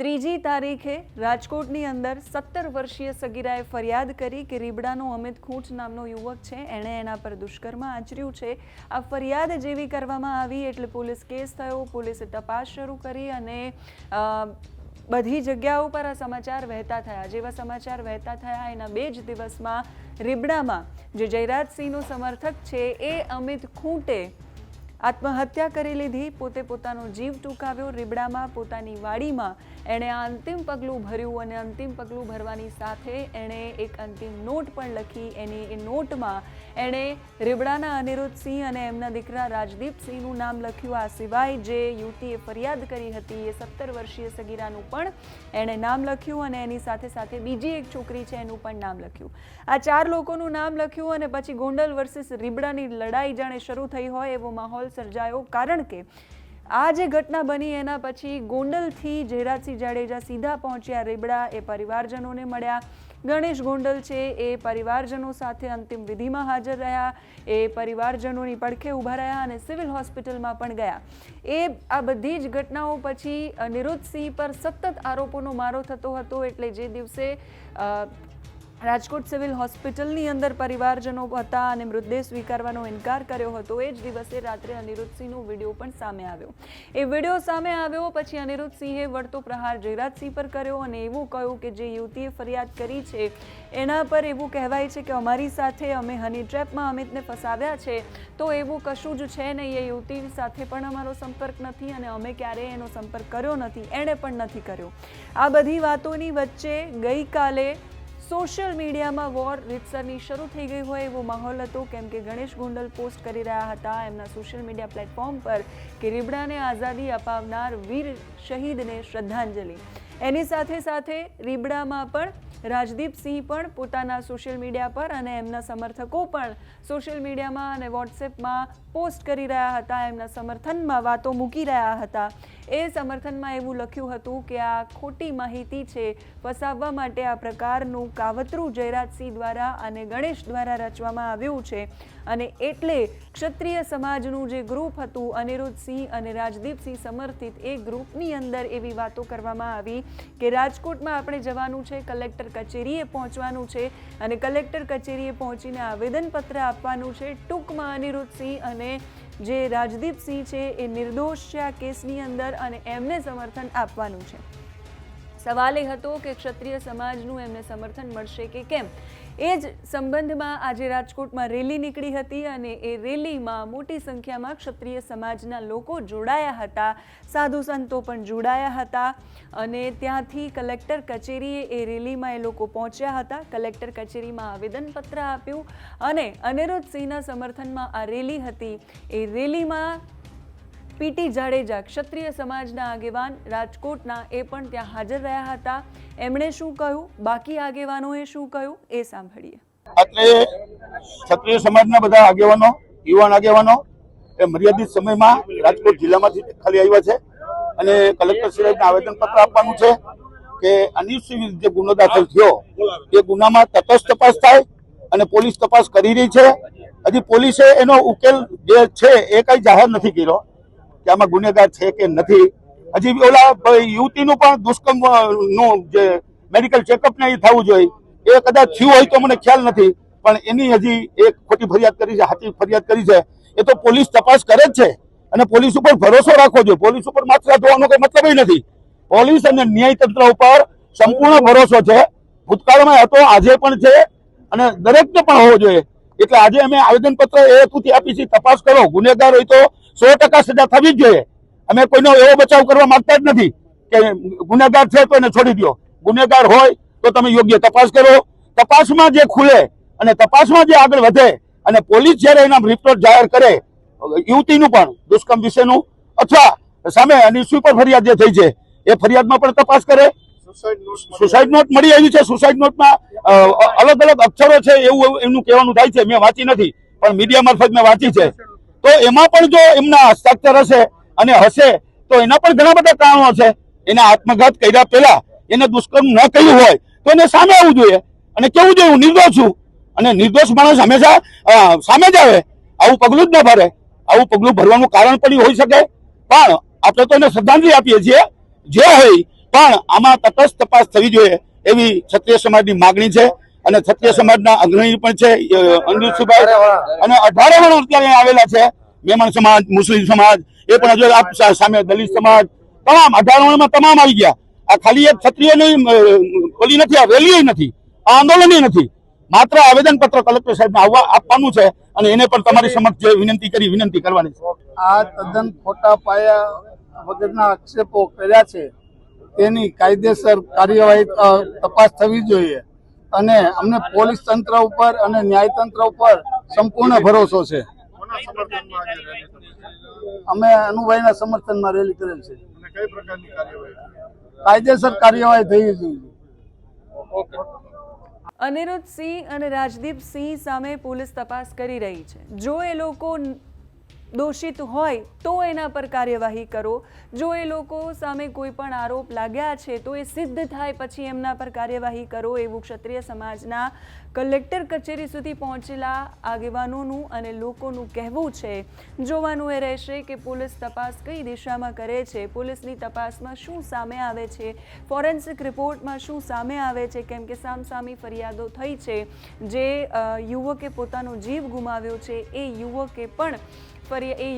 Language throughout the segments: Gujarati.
ત્રીજી તારીખે રાજકોટની અંદર 17 વર્ષીય સગીરાએ ફરિયાદ કરી કે રીબડાનો અમિત ખૂંચ નામનો યુવક છે, એણે એના પર દુષ્કર્મ આચર્યું છે। આ ફરિયાદ જેવી કરવામાં આવી એટલે પોલીસ કેસ થયો, પોલીસે તપાસ શરૂ કરી અને બધી જગ્યાઓ પર આ સમાચાર વહેતા થયા। જેવા સમાચાર વહેતા થયા એના 2 જ દિવસમાં રીબડામાં જે જયરાજસિંહનો સમર્થક છે એ અમિત ખૂંટે આત્મહત્યા કરી લીધી, પોતે પોતાનો જીવ ટૂંકાવ્યો। રીબડામાં પોતાની વાડીમાં એણે આ અંતિમ પગલું ભર્યું અને અંતિમ પગલું ભરવાની સાથે એણે એક અંતિમ નોટ પણ લખી। એની એ નોટમાં એણે રીબડાના અનિરુદ્ધસિંહ અને એમના દીકરા રાજદીપસિંહનું નામ લખ્યું। આ સિવાય જે યુવતીએ ફરિયાદ કરી હતી એ 17 વર્ષીય સગીરાનું પણ એણે નામ લખ્યું અને એની સાથે સાથે બીજી એક છોકરી છે એનું પણ નામ લખ્યું। આ 4 લોકોનું નામ લખ્યું અને પછી ગોંડલ વર્સિસ રીબડાની લડાઈ જાણે શરૂ થઈ હોય એવો માહોલ સર્જાયો। કારણ કે આ જે ઘટના બની એના પછી ગોંડલથી જયરાજસિંહ જાડેજા સીધા પહોંચ્યા રીબડા, એ પરિવારજનોને મળ્યા। ગણેશ ગોંડલ છે એ પરિવારજનો સાથે અંતિમ વિધિમાં હાજર રહ્યા, એ પરિવારજનોની પડખે ઊભા રહ્યા અને સિવિલ હોસ્પિટલમાં પણ ગયા। આ બધી જ ઘટનાઓ પછી અનિરુદ્ધસિંહ પર સતત આરોપોનો મારો થતો હતો। એટલે જે દિવસે રાજકોટ સિવિલ હોસ્પિટલની અંદર પરિવારજનો હતા અને મૃતદેહ સ્વીકારવાનો ઇનકાર કર્યો હતો એ જ દિવસે રાત્રે અનિરુદ્ધસિંહનો વિડીયો પણ સામે આવ્યો। એ વિડીયો સામે આવ્યો પછી અનિરુદ્ધસિંહે વળતો પ્રહાર જયરાજસિંહ પર કર્યો અને એવું કહ્યું કે જે યુવતીએ ફરિયાદ કરી છે એના પર એવું કહેવાય છે કે અમારી સાથે અમે હની ટ્રેપમાં અમિતને ફસાવ્યા છે, તો એવું કશું જ છે નહીં, એ યુવતી સાથે પણ અમારો સંપર્ક નથી અને અમે ક્યારેય એનો સંપર્ક કર્યો નથી, એણે પણ નથી કર્યો। આ બધી વાતોની વચ્ચે ગઈકાલે સોશિયલ મીડિયામાં વોર રીતસરની શરૂ થઈ ગઈ હોય એવો માહોલ હતો, કેમ કે ગણેશ ગોંડલ પોસ્ટ કરી રહ્યા હતા એમના સોશિયલ મીડિયા પ્લેટફોર્મ પર કે રીબડાને આઝાદી અપાવનાર વીર શહીદને શ્રદ્ધાંજલિ। એની સાથે સાથે રીબડામાં પણ રાજદીપસિંહ પણ પોતાના સોશિયલ મીડિયા પર અને એમના સમર્થકો પણ સોશિયલ મીડિયામાં અને વોટ્સએપમાં પોસ્ટ કરી રહ્યા હતા, એમના સમર્થનમાં વાતો મૂકી રહ્યા હતા। એ સમર્થનમાં એવું લખ્યું હતું કે આ ખોટી માહિતી છે, ફસાવવા માટે આ પ્રકારનું કાવતરું જયરાજસિંહ દ્વારા અને ગણેશ દ્વારા રચવામાં આવ્યું છે અને એટલે ક્ષત્રિય સમાજનું જે ગ્રુપ હતું અનિરુદ્ધસિંહ અને રાજદીપસિંહ સમર્થિત, એ ગ્રુપની અંદર એવી વાતો કરવામાં આવી કે રાજકોટમાં આપણે જવાનું છે, કલેક્ટર કચેરીએ પહોંચવાનું છે અને કલેક્ટર કચેરીએ પહોંચીને આવેદનપત્ર આપવાનું છે। ટૂંકમાં અનિરુદ્ધસિંહ અને જે રાજદીપસિંહ છે એ નિર્દોષ છે આ કેસની અંદર અને એમને સમર્થન આપવાનું છે। સવાલ એ હતો કે ક્ષત્રિય સમાજનું એમને સમર્થન મળશે કે કેમ। એ જ સંબંધમાં આજે રાજકોટમાં રેલી નીકળી હતી અને એ રેલીમાં મોટી સંખ્યામાં ક્ષત્રિય સમાજના લોકો જોડાયા હતા, સાધુ સંતો પણ જોડાયા હતા અને ત્યાંથી કલેક્ટર કચેરીએ એ રેલીમાં એ લોકો પહોંચ્યા હતા। કલેક્ટર કચેરીમાં આવેદનપત્ર આપ્યું અને અનિરુદ્ધસિંહના સમર્થનમાં આ રેલી હતી। એ રેલીમાં પીટી જાડેજા ક્ષત્રિય સમાજના આગેવાન રાજકોટના એ પણ ત્યાં હાજર રહ્યા હતા। એમણે શું કહ્યું, બાકી આગેવાનોએ શું કહ્યું એ સાંભળીએ। એટલે ક્ષત્રિય સમાજના બધા આગેવાનો, યુવાન આગેવાનો એ મર્યાદિત સમયમાં રાજકોટ જિલ્લામાંથી ખાલી આવ્યા છે અને કલેક્ટર સાહેબને આવેદનપત્ર આપવાનું છે કે અનિરુદ્ધસિંહ વિરુદ્ધ જે ગુનો દાખલ થયો એ ગુનામાં તટસ્થ તપાસ થાય અને પોલીસ તપાસ કરી રહી છે। હજી પોલીસે એનો ઉકેલ જે છે એ કઈ જાહેર નથી કર્યો કે આમાં ગુનેગાર છે કે નથી। હજી ઓલા યુવતીનું પણ દુષ્કર્મ નું જે મેડિકલ ચેકઅપ ને થવું જોઈએ એ કદાચ થયું હોય તો મને ખ્યાલ નથી, પણ એની હજી એક ખોટી ફરિયાદ કરી છે, સાચી ફરિયાદ કરી છે। એ તો પોલીસ તપાસ કરે જ છે અને પોલીસ ઉપર ભરોસો રાખવો જોઈએ। પોલીસ ઉપર માત્ર ધોવાનો કઈ મતલબ નથી, પોલીસ અને ન્યાયતંત્ર ઉપર સંપૂર્ણ ભરોસો છે। ભૂતકાળમાં હતો, આજે પણ છે અને દરેકને પણ હોવો જોઈએ। એટલે આજે અમે આવેદનપત્ર એ હેતુથી આપી છે, તપાસ કરો, ગુનેગાર હોય તો 100% સજા થવી જ જોઈએ। અમે કોઈનો એવો બચાવ કરવા માંગતા જ નથી કે ગુનેગાર છે તો એને છોડી દો, ગુનેગાર હોય તો તમે યોગ્ય તપાસ કરો, તપાસમાં જે ખુલે અને તપાસમાં જે આગળ વધે અને પોલીસ જયારે એના રિપોર્ટ જાહેર કરે યુવતીનું પણ દુષ્કર્મ વિશેનું અથવા સામે અનિરુદ્ધ પર ફરિયાદ જે થઈ છે એ ફરિયાદમાં પણ તપાસ કરે। સુસાઇડ નોટ મળી આવી છે, સુસાઇડ નોટમાં અલગ અલગ અક્ષરો છે એવું એમનું કહેવાનું થાય છે, મેં વાંચી નથી પણ મીડિયા મારફત મેં વાંચી છે। તો એમાં પણ જો એમના હસ્તાક્ષર હશે અને હશે તો એના પણ ઘણા બધા કારણો છે। એના આત્મઘાત કર્યા પહેલા એને દુષ્કર્મ ન કર્યું હોય તો એને સામે આવવું જોઈએ અને કેવું જોઈએ હું નિર્દોષ છું અને નિર્દોષ માણસ હંમેશા સામે જ આવે, આવું પગલું જ ન ભરે। આવું પગલું ભરવાનું કારણ પણ હોઈ શકે, પણ આપણે તો એને શ્રદ્ધાંજલિ આપીએ છીએ। જે હોય પણ આમાં તટસ્થ તપાસ થવી જોઈએ એવી ક્ષત્રિય સમાજની માગણી છે અને ક્ષત્રિય સમાજના અગ્રણી પણ છે અંદુરસિંહભાઈ અને 18 પણ અત્યારે આવેલા છે મેમણ સમાજ, મુસ્લિમ સમાજ, એ પણ હજુ આપ સામે દલિત સમાજ, તમામ 18 માં તમામ આવી ગયા. આ ખાલી એક ક્ષત્રિયની ઓલી નથી, આ રેલી નથી, આ આંદોલન નથી, માત્ર આવેદનપત્ર કલેક્ટર સાહેબને આપવાનું છે અને એને પણ તમારી સમક્ષ જે વિનંતી કરવાની છે. આ તદ્દન ખોટા પાયા વગરના આક્ષેપો કર્યા છે તેની કાયદેસર કાર્યવાહી તપાસ થવી જોઈએ અને અમને પોલીસ તંત્ર ઉપર અને ન્યાયતંત્ર ઉપર સંપૂર્ણ ભરોસો છે. અમે અનુભાઈના સમર્થનમાં રેલી કરેલ છે. કાયદેસર કાર્યવાહી થવી જોઈએ. અનિરુદ્ધસિંહ અને રાજદીપસિંહ સામે પોલીસ તપાસ કરી રહી છે. જો એ લોકો દોષિત હોય તો એના પર કાર્યવાહી કરો. જો એ લોકો સામે કોઈ પણ આરોપ લાગ્યા છે તો એ સિદ્ધ થાય પછી એમના પર કાર્યવાહી કરો, એવું ક્ષત્રિય સમાજના કલેક્ટર કચેરી સુધી પહોંચેલા આગેવાનોનું અને લોકોનું કહેવું છે. જોવાનું એ રહેશે કે પોલીસ તપાસ કઈ દિશામાં કરે છે, પોલીસની તપાસમાં શું સામે આવે છે, ફોરેન્સિક રિપોર્ટમાં શું સામે આવે છે, કેમ કે સામસામી ફરિયાદો થઈ છે. જે યુવકે પોતાનો જીવ ગુમાવ્યો છે એ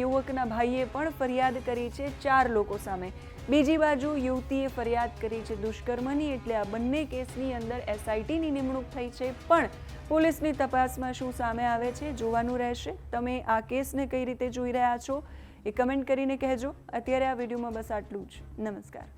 યુવકના ભાઈએ પણ ફરિયાદ કરી છે 4 લોકો સામે. બીજી બાજુ યુવતીએ ફરિયાદ કરી છે દુષ્કર્મની. એટલે આ બંને કેસની અંદર SITની નિમણૂક થઈ છે. પણ પોલીસની તપાસમાં શું સામે આવે છે જોવાનું રહેશે. તમે આ કેસને કઈ રીતે જોઈ રહ્યા છો એ કમેન્ટ કરીને કહેજો. અત્યારે આ વિડીયોમાં બસ આટલું જ. નમસ્કાર.